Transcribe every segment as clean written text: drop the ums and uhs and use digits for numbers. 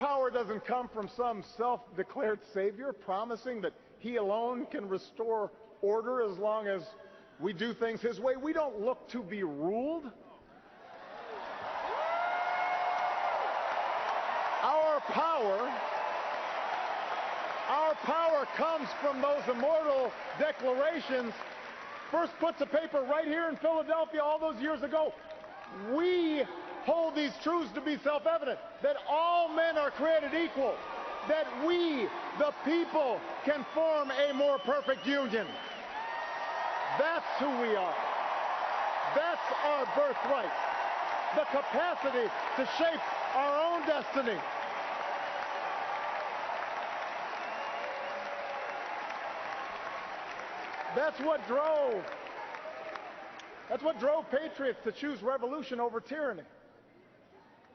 Power doesn't come from some self-declared savior promising that he alone can restore order as long as we do things his way. We don't look to be ruled. Our power comes from those immortal declarations first put to paper right here in Philadelphia all those years ago. We hold these truths to be self-evident, that all men are created equal, that we, the people, can form a more perfect union. That's who we are. That's our birthright, the capacity to shape our own destiny. That's what drove patriots to choose revolution over tyranny,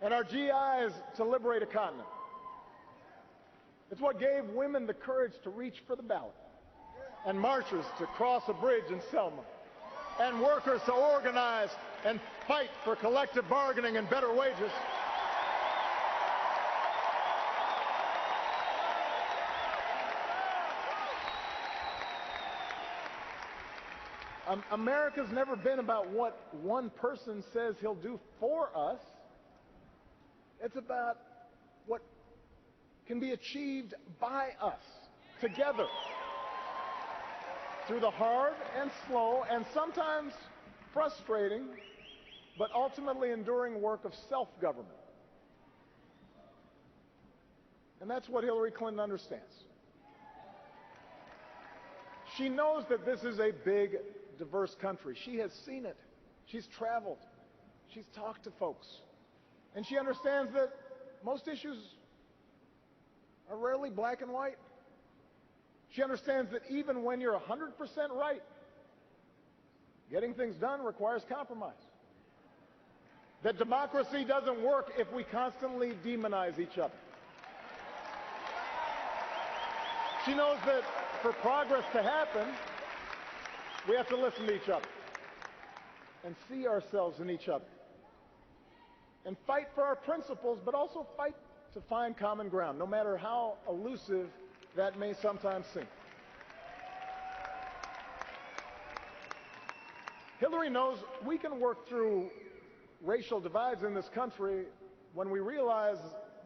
and our GIs to liberate a continent. It's what gave women the courage to reach for the ballot, and marchers to cross a bridge in Selma, and workers to organize and fight for collective bargaining and better wages. America's never been about what one person says he'll do for us. It's about what can be achieved by us together through the hard and slow and sometimes frustrating but ultimately enduring work of self-government. And that's what Hillary Clinton understands. She knows that this is a big, diverse country. She has seen it. She's traveled. She's talked to folks. And she understands that most issues are rarely black and white. She understands that even when you're 100% right, getting things done requires compromise. That democracy doesn't work if we constantly demonize each other. She knows that for progress to happen, we have to listen to each other and see ourselves in each other and fight for our principles, but also fight to find common ground, no matter how elusive that may sometimes seem. Hillary knows we can work through racial divides in this country when we realize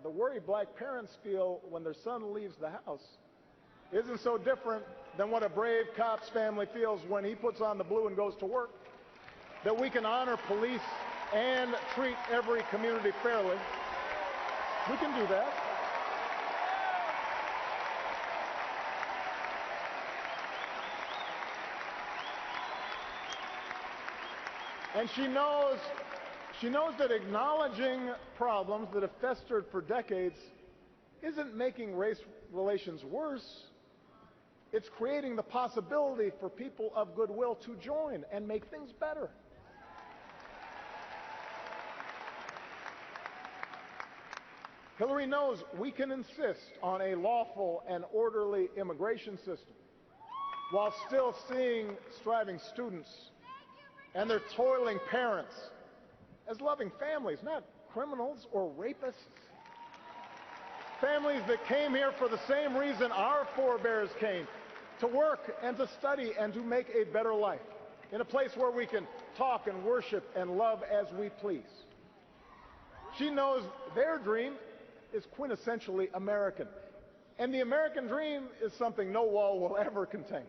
the worry black parents feel when their son leaves the house isn't so different than what a brave cop's family feels when he puts on the blue and goes to work. That we can honor police and treat every community fairly. We can do that. And she knows that acknowledging problems that have festered for decades isn't making race relations worse. It's creating the possibility for people of goodwill to join and make things better. Hillary knows we can insist on a lawful and orderly immigration system while still seeing striving students and their toiling parents as loving families, not criminals or rapists. Families that came here for the same reason our forebears came, to work and to study and to make a better life in a place where we can talk and worship and love as we please. She knows their dream is quintessentially American, and the American dream is something no wall will ever contain.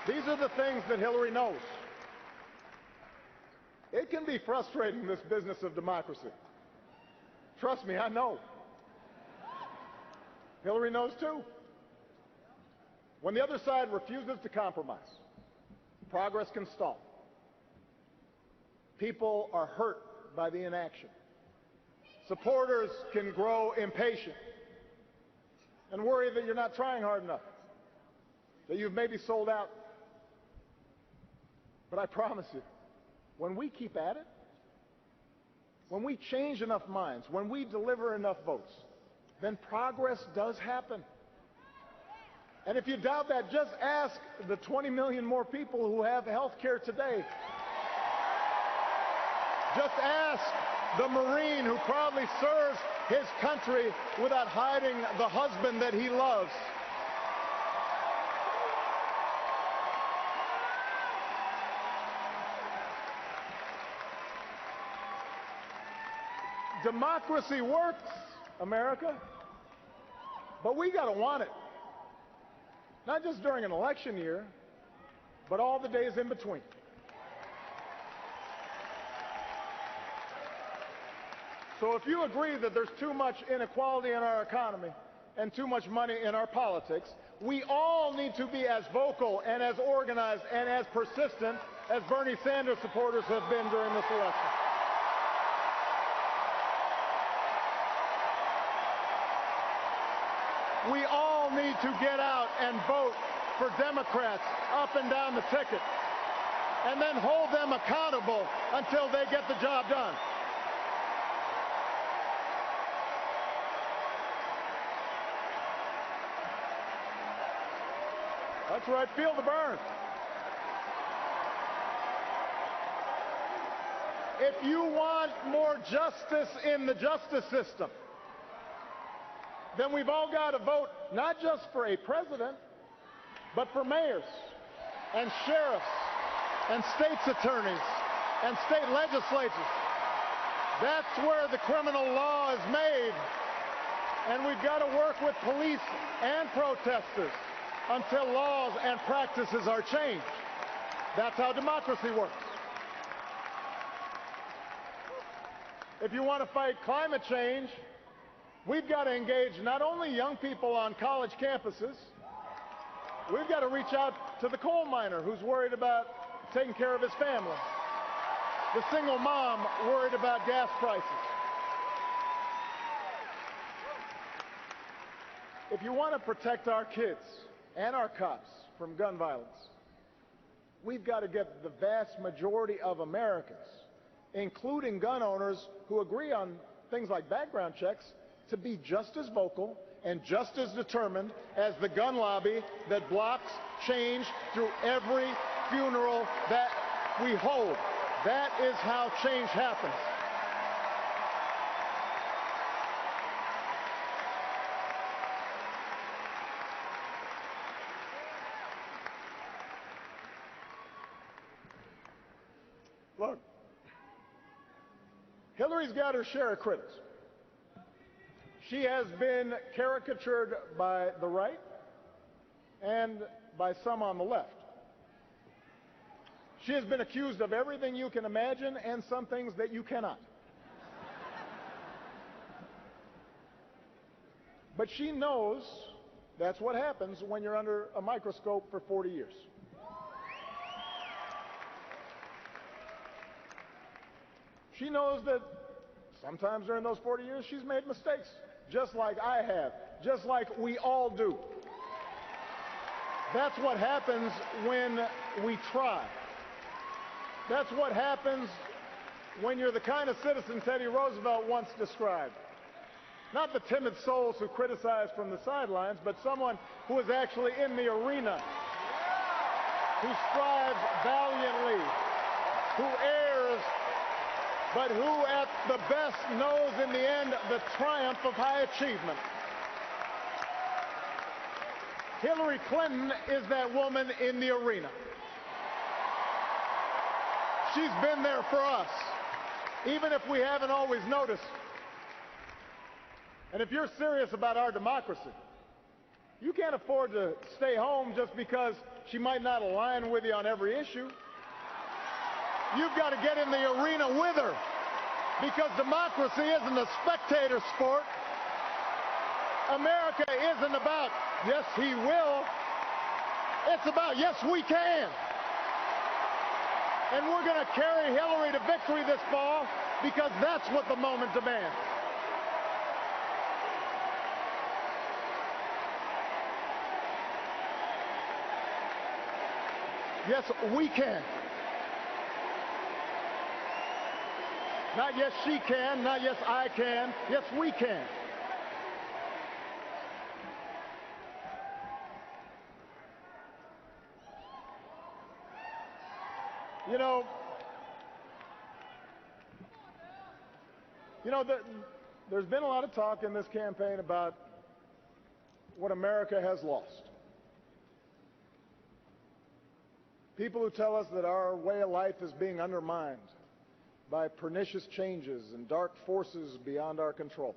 These are the things that Hillary knows. It can be frustrating, this business of democracy. Trust me, I know. Hillary knows too. When the other side refuses to compromise, progress can stall. People are hurt by the inaction. Supporters can grow impatient and worry that you're not trying hard enough, that you've maybe sold out. But I promise you, when we keep at it, when we change enough minds, when we deliver enough votes, then progress does happen. And if you doubt that, just ask the 20 million more people who have health care today. Just ask the Marine who proudly serves his country without hiding the husband that he loves. Democracy works, America, but we got to want it. Not just during an election year, but all the days in between. So if you agree that there's too much inequality in our economy and too much money in our politics, we all need to be as vocal and as organized and as persistent as Bernie Sanders supporters have been during this election. We all need to get out and vote for Democrats up and down the ticket, and then hold them accountable until they get the job done. That's right, feel the burn. If you want more justice in the justice system, then we've all got to vote not just for a president, but for mayors and sheriffs and state's attorneys and state legislatures. That's where the criminal law is made. And we've got to work with police and protesters until laws and practices are changed. That's how democracy works. If you want to fight climate change, we've got to engage not only young people on college campuses, we've got to reach out to the coal miner who's worried about taking care of his family, the single mom worried about gas prices. If you want to protect our kids and our cops from gun violence, we've got to get the vast majority of Americans, including gun owners who agree on things like background checks, to be just as vocal and just as determined as the gun lobby that blocks change through every funeral that we hold. That is how change happens. Look, Hillary's got her share of critics. She has been caricatured by the right and by some on the left. She has been accused of everything you can imagine and some things that you cannot. But she knows that's what happens when you're under a microscope for 40 years. She knows that sometimes during those 40 years she's made mistakes, just like I have, just like we all do. That's what happens when we try. That's what happens when you're the kind of citizen Teddy Roosevelt once described. Not the timid souls who criticize from the sidelines, but someone who is actually in the arena, who strives valiantly, who errs, but who at the best knows in the end the triumph of high achievement. Hillary Clinton is that woman in the arena. She's been there for us, even if we haven't always noticed. And if you're serious about our democracy, you can't afford to stay home just because she might not align with you on every issue. You've got to get in the arena with her, because democracy isn't a spectator sport. America isn't about, yes, he will. It's about, yes, we can. And we're going to carry Hillary to victory this fall because that's what the moment demands. Yes, we can. Not yes, she can, not yes, I can. Yes, we can. You know, you know, there's been a lot of talk in this campaign about what America has lost. People who tell us that our way of life is being undermined by pernicious changes and dark forces beyond our control.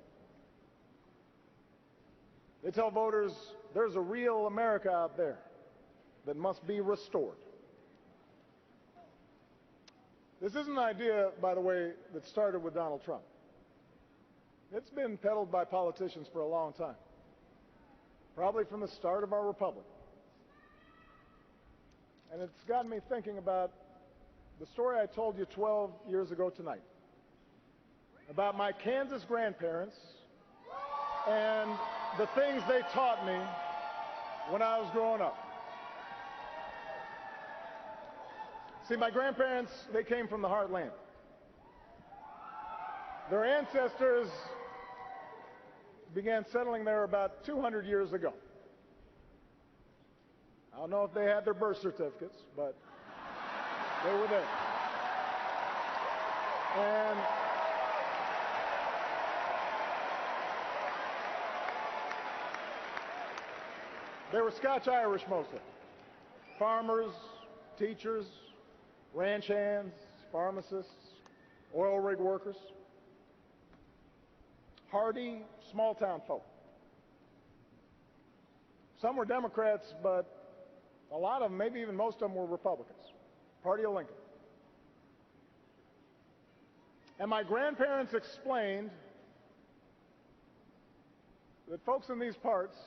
They tell voters there's a real America out there that must be restored. This isn't an idea, by the way, that started with Donald Trump. It's been peddled by politicians for a long time, probably from the start of our republic. And it's gotten me thinking about the story I told you 12 years ago tonight, about my Kansas grandparents and the things they taught me when I was growing up. See, my grandparents, they came from the heartland. Their ancestors began settling there about 200 years ago. I don't know if they had their birth certificates, but they were there. And they were Scotch-Irish mostly. Farmers, teachers, ranch hands, pharmacists, oil rig workers. Hardy, small-town folk. Some were Democrats, but a lot of them, maybe even most of them, were Republicans. Party of Lincoln. And my grandparents explained that folks in these parts,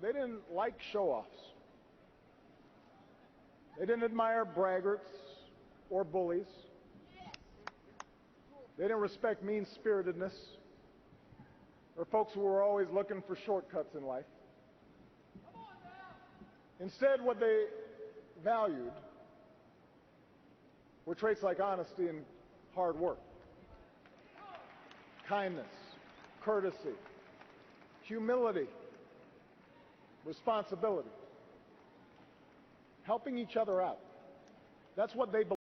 they didn't like show-offs. They didn't admire braggarts or bullies. They didn't respect mean-spiritedness or folks who were always looking for shortcuts in life. Instead, what they valued were traits like honesty and hard work, kindness, courtesy, humility, responsibility, helping each other out. That's what they believed.